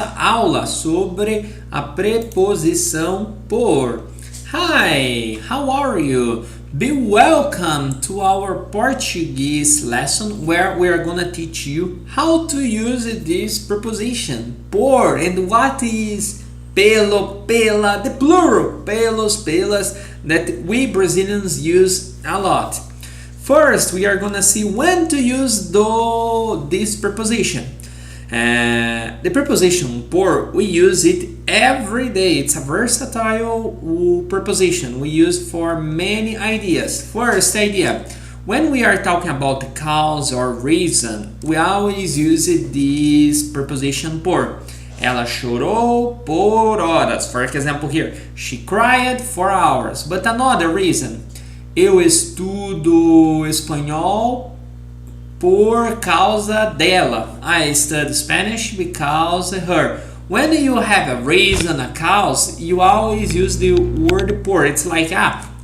Aula sobre a preposição por. Hi, how are you? Be welcome to our Portuguese lesson where we are gonna teach you how to use this preposition por and what is pelo, pela, the plural, pelos, pelas that we Brazilians use a lot. First, we are gonna see when to use this preposition. The preposition por, we use it every day. It's a versatile preposition we use for many ideas. First idea, when we are talking about the cause or reason, we always use this preposition por. Ela chorou por horas. For example here, she cried for hours. But another reason, eu estudo espanhol por causa dela. I study Spanish because of her. When you have a reason, a cause, you always use the word por. It's like,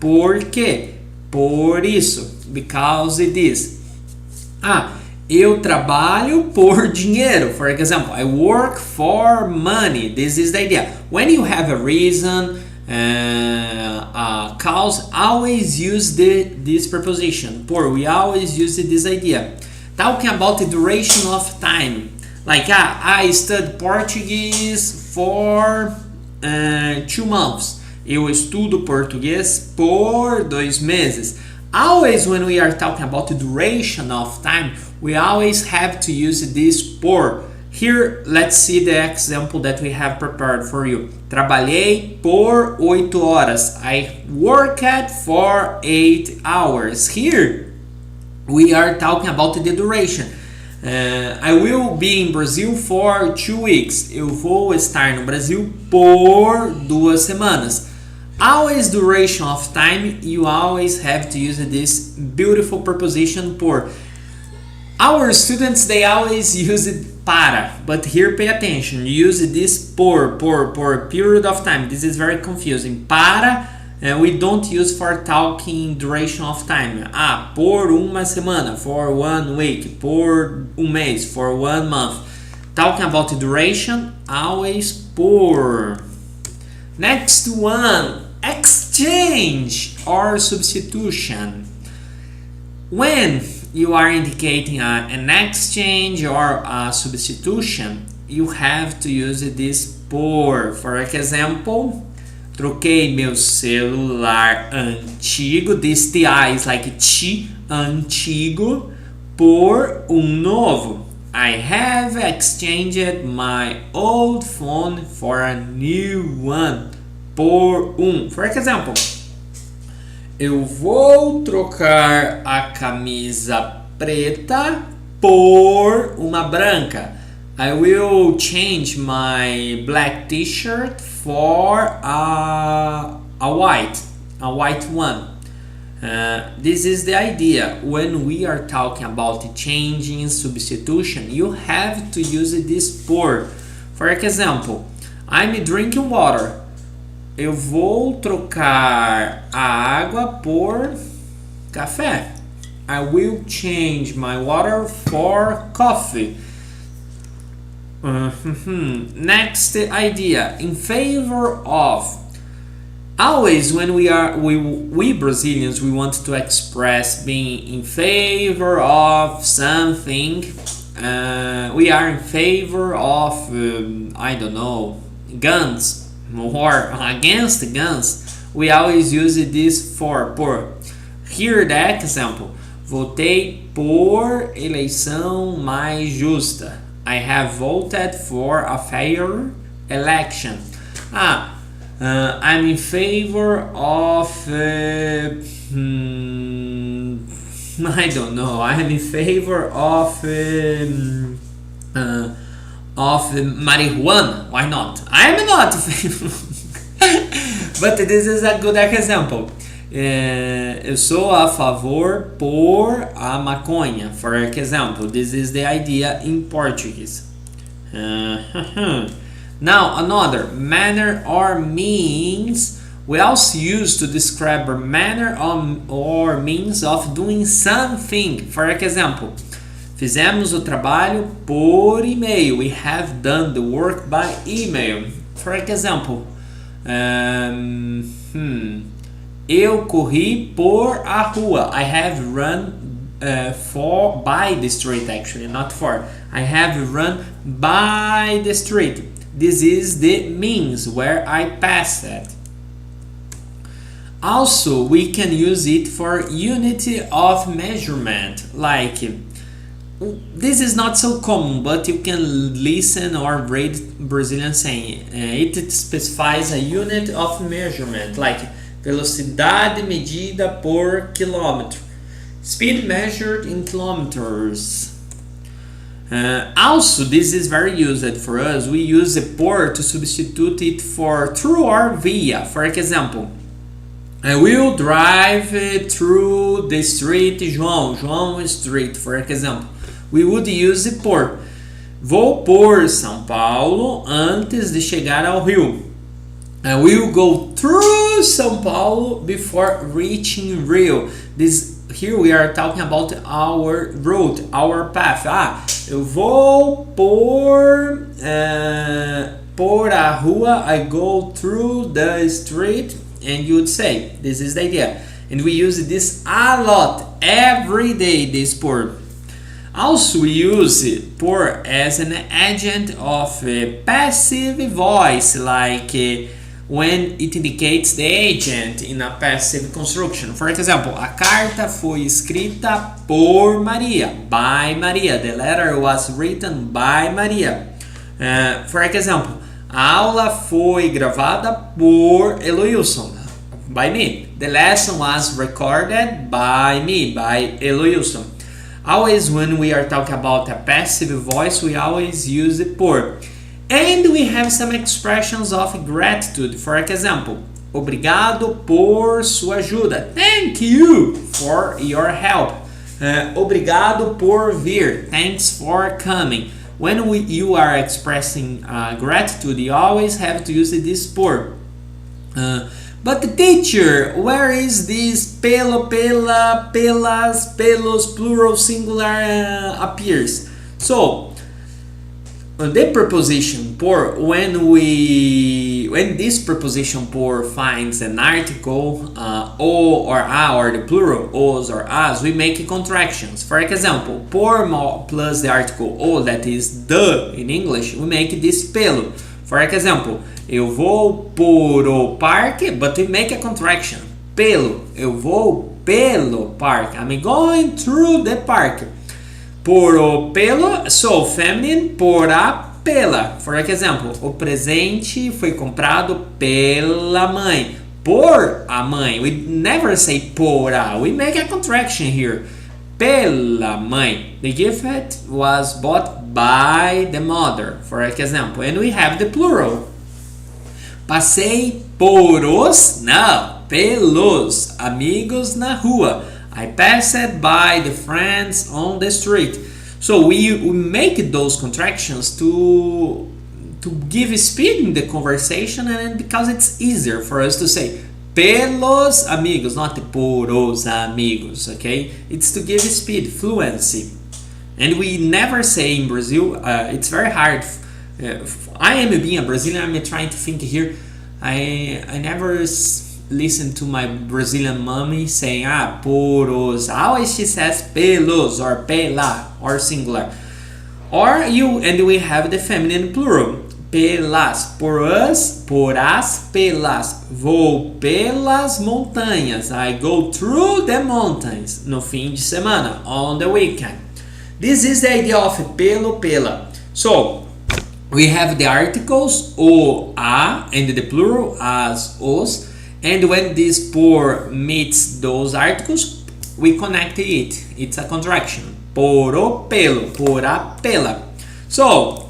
por quê? Por isso. Because it is. Eu trabalho por dinheiro. For example, I work for money. This is the idea. When you have a reason, a cause, always use this preposition. Por, we always use this idea. Talking about the duration of time. Like, I studied Portuguese for 2 months. Eu estudo português por 2 meses. Always when we are talking about the duration of time, we always have to use this por. Here, let's see the example that we have prepared for you. Trabalhei por 8 horas. I worked for 8 hours. Here, we are talking about the duration. I will be in Brazil for 2 weeks. Eu vou estar no Brasil por 2 semanas. Always duration of time, you always have to use this beautiful preposition por. Our students, they always use it para, but here pay attention. Use this por period of time. This is very confusing. Para, we don't use for talking duration of time. Por uma semana, for 1 week, por mês, for 1 month. Talking about the duration, always por. Next one, exchange or substitution. When you are indicating an exchange or a substitution, you have to use this por. For example, troquei meu celular antigo, this ti is like ti, antigo, por novo. I have exchanged my old phone for a new one. Por For example, eu vou trocar a camisa preta por uma branca. I will change my black t-shirt for a white one. This is the idea. When we are talking about changing, substitution, you have to use this por. For example, I'm drinking water. Eu vou trocar a água por café. I will change my water for coffee. Next idea, in favor of. Always when we Brazilians, we want to express being in favor of something. We are in favor of, I don't know, guns. Or against guns, we always use this por. Here the example. Votei por eleição mais justa. I have voted for a fair election. I'm in favor of I don't know. I'm in favor of marijuana. Why not? I'm not. But this is a good example. Eu sou a favor por a maconha. For example, this is the idea in Portuguese. Now another, manner or means. We also use to describe a manner or means of doing something. For example, Fizemos o trabalho por e-mail. We have done the work by email. For example, eu corri por a rua. I have run by the street, actually, not for. I have run by the street. This is the means where I pass it. Also, we can use it for unit of measurement, like this is not so common, but you can listen or read Brazilian saying. It specifies a unit of measurement, like velocidade medida por quilômetro, speed measured in kilometers. Also, this is very used for us. We use the por to substitute it for through or via. For example, I will drive through the street João Street, for example. We would use the por. Vou por São Paulo antes de chegar ao Rio. I will go through São Paulo before reaching Rio. Here we are talking about our road, our path. Eu vou por a rua. I go through the street. And you would say, this is the idea. And we use this a lot, every day, this por. Also, we use por as an agent of passive voice, like when it indicates the agent in a passive construction. For example, a carta foi escrita por Maria, by Maria. The letter was written by Maria. For example, a aula foi gravada por Eloilson, by me. The lesson was recorded by me, by Eloilson. Always when we are talking about a passive voice, we always use the por. And we have some expressions of gratitude. For example, obrigado por sua ajuda. Thank you for your help. Obrigado por vir. Thanks for coming. When you are expressing gratitude, you always have to use this por. But the teacher, where is this pelo, pela, pelas, pelos, plural, singular appears? So, the preposition por, when this preposition por finds an article, o or a, or the plural, os or as, we make contractions. For example, por plus the article o, that is the in English, we make this pelo. For example, eu vou por o parque, but we make a contraction. Pelo, eu vou pelo parque. I'm going through the park. Por o pelo, so feminine, por a pela. For example, o presente foi comprado pela mãe. Por a mãe. We never say por a. We make a contraction here. Pela mãe. The gift was bought by the mother, for example. And we have the plural. Passei por os, não, pelos amigos na rua. I passed by the friends on the street. So we make those contractions to give speed in the conversation, and because it's easier for us to say pelos amigos, not por os amigos, okay? It's to give speed, fluency. And we never say in Brazil, it's very hard. I am being a Brazilian, I'm trying to think here. I never listen to my Brazilian mommy saying, por os. Always she says pelos or pela or singular. And we have the feminine plural. Pelas, por us, por as, pelas. Vou pelas montanhas. I go through the mountains. No fim de semana, on the weekend. This is the idea of pelo, pela. So, we have the articles o, a, and the plural as, os. And when this por meets those articles, we connect it. It's a contraction. Por o pelo, por a pela. So,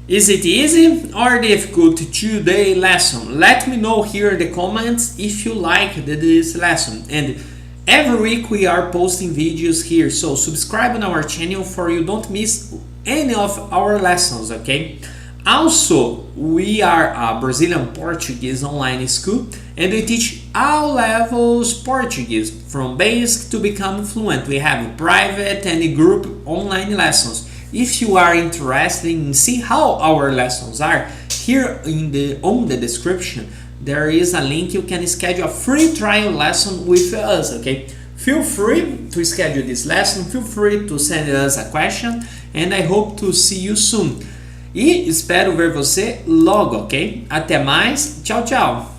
is it easy or difficult today lesson? Let me know here in the comments if you liked this lesson. And every week we are posting videos here, so subscribe on our channel for you don't miss any of our lessons, okay? Also, we are a Brazilian Portuguese online school and we teach all levels Portuguese from basic to become fluent. We have private and group online lessons. If you are interested in see how our lessons are, here on the description there is a link. You can schedule a free trial lesson with us, okay? Feel free to schedule this lesson, feel free to send us a question and I hope to see you soon. E espero ver você logo, ok? Até mais, tchau, tchau!